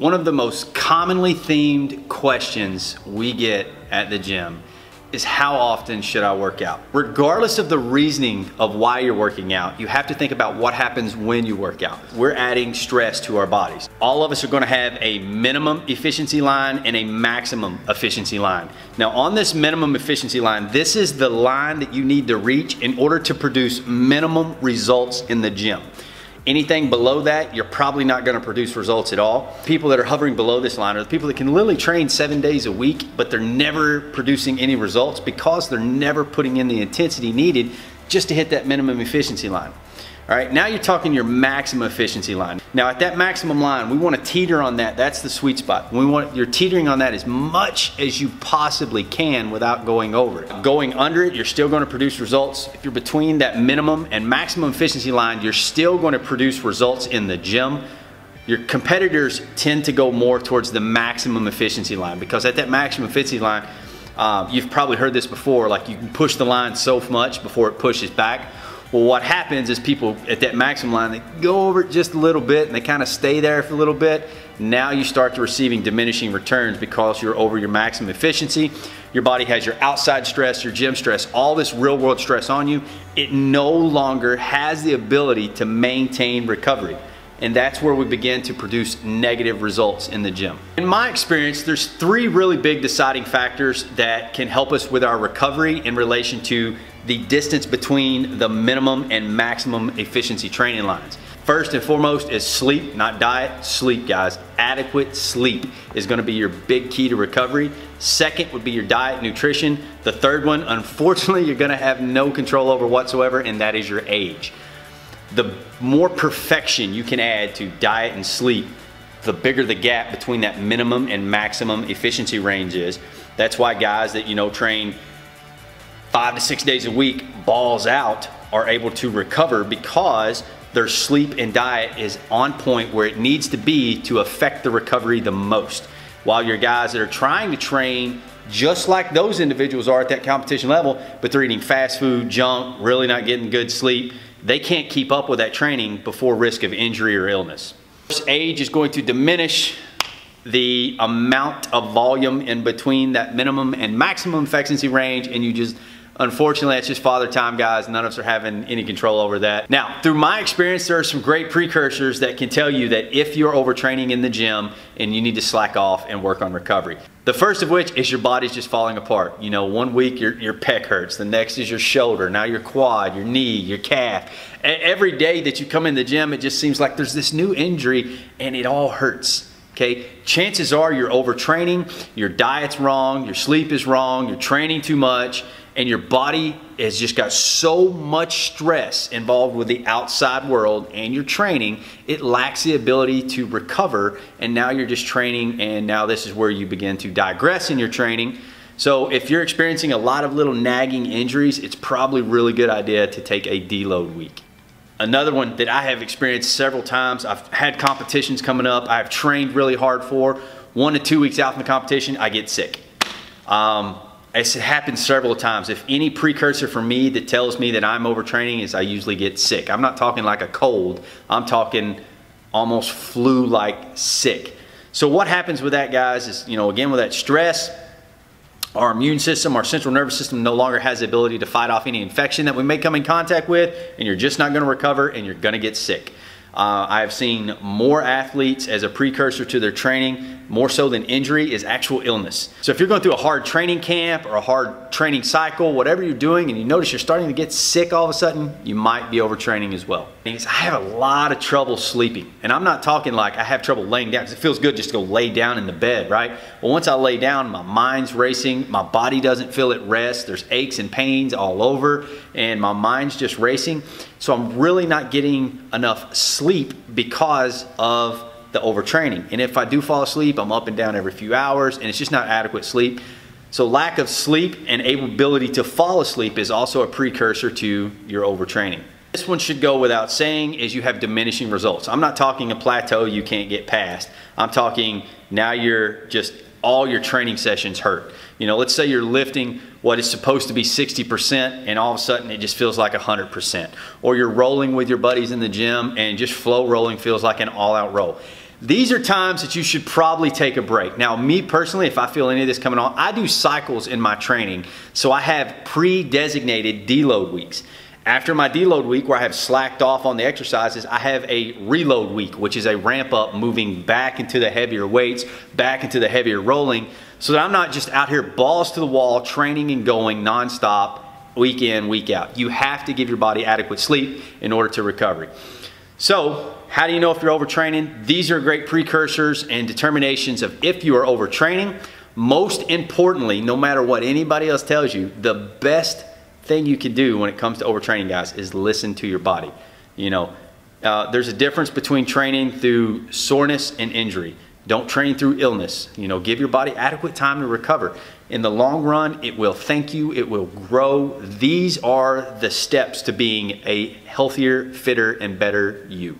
One of the most commonly themed questions we get at the gym is how often should I work out? Regardless of the reasoning of why you're working out, you have to think about what happens when you work out. We're adding stress to our bodies. All of us are gonna have a minimum efficiency line and a maximum efficiency line. Now on this minimum efficiency line, this is the line that you need to reach in order to produce minimum results in the gym. Anything below that, you're probably not gonna produce results at all. People that are hovering below this line are the people that can literally train 7 days a week, but they're never producing any results because they're never putting in the intensity needed just to hit that minimum efficiency line. All right, now you're talking your maximum efficiency line. Now at that maximum line, we wanna teeter on that. That's the sweet spot. You're teetering on that as much as you possibly can without going over it. Going under it, you're still gonna produce results. If you're between that minimum and maximum efficiency line, you're still gonna produce results in the gym. Your competitors tend to go more towards the maximum efficiency line because at that maximum efficiency line, you've probably heard this before, like you can push the line so much before it pushes back. Well, what happens is people at that maximum line, they go over it just a little bit and they kind of stay there for a little bit. Now you start to receiving diminishing returns because you're over your maximum efficiency. Your body has your outside stress, your gym stress, all this real world stress on you. It no longer has the ability to maintain recovery. And that's where we begin to produce negative results in the gym. In my experience, there's 3 really big deciding factors that can help us with our recovery in relation to the distance between the minimum and maximum efficiency training lines. First and foremost is sleep, not diet, sleep guys. Adequate sleep is gonna be your big key to recovery. Second would be your diet, nutrition. The third one, unfortunately, you're gonna have no control over whatsoever, and that is your age. The more perfection you can add to diet and sleep, the bigger the gap between that minimum and maximum efficiency range is. That's why guys that train 5 to 6 days a week, balls out, are able to recover because their sleep and diet is on point where it needs to be to affect the recovery the most. While your guys that are trying to train just like those individuals are at that competition level, but they're eating fast food, junk, really not getting good sleep, they can't keep up with that training before risk of injury or illness. Age is going to diminish the amount of volume in between that minimum and maximum efficiency range, and unfortunately, that's just father time, guys. None of us are having any control over that. Now, through my experience, there are some great precursors that can tell you that if you're overtraining in the gym and you need to slack off and work on recovery. The first of which is your body's just falling apart. 1 week your pec hurts, the next is your shoulder, now your quad, your knee, your calf. Every day that you come in the gym, it just seems like there's this new injury and it all hurts. Okay, chances are you're overtraining, your diet's wrong, your sleep is wrong, you're training too much, and your body has just got so much stress involved with the outside world and your training, it lacks the ability to recover, and now you're just training, and now this is where you begin to digress in your training. So if you're experiencing a lot of little nagging injuries, it's probably a really good idea to take a deload week. Another one that I have experienced several times, I've had competitions coming up, I've trained really hard for, 1 to 2 weeks out from the competition, I get sick. It's happened several times. If any precursor for me that tells me that I'm overtraining is I usually get sick. I'm not talking like a cold, I'm talking almost flu-like sick. So what happens with that, guys, is, again, with that stress, our immune system, our central nervous system no longer has the ability to fight off any infection that we may come in contact with, and you're just not gonna recover and you're gonna get sick. I've seen more athletes as a precursor to their training, more so than injury, is actual illness. So if you're going through a hard training camp or a hard training cycle, whatever you're doing, and you notice you're starting to get sick all of a sudden, you might be overtraining as well. I have a lot of trouble sleeping, and I'm not talking like I have trouble laying down, because it feels good just to go lay down in the bed, right? Well, once I lay down, my mind's racing, my body doesn't feel at rest, there's aches and pains all over, and my mind's just racing. So I'm really not getting enough sleep because of the overtraining. And if I do fall asleep, I'm up and down every few hours, and it's just not adequate sleep. So lack of sleep and ability to fall asleep is also a precursor to your overtraining. This one should go without saying, is you have diminishing results. I'm not talking a plateau you can't get past. I'm talking now you're just, all your training sessions hurt. Let's say you're lifting what is supposed to be 60% and all of a sudden it just feels like 100%. Or you're rolling with your buddies in the gym and just flow rolling feels like an all-out roll. These are times that you should probably take a break. Now, me personally, if I feel any of this coming on, I do cycles in my training. So I have pre-designated deload weeks. After my deload week, where I have slacked off on the exercises, I have a reload week, which is a ramp up, moving back into the heavier weights, back into the heavier rolling, so that I'm not just out here balls to the wall, training and going nonstop, week in, week out. You have to give your body adequate sleep in order to recover. So, how do you know if you're overtraining? These are great precursors and determinations of if you are overtraining. Most importantly, no matter what anybody else tells you, the best thing you can do when it comes to overtraining, guys, is listen to your body. You know, there's a difference between training through soreness and injury. Don't train through illness. You know, give your body adequate time to recover. In the long run, it will thank you, it will grow. These are the steps to being a healthier, fitter, and better you.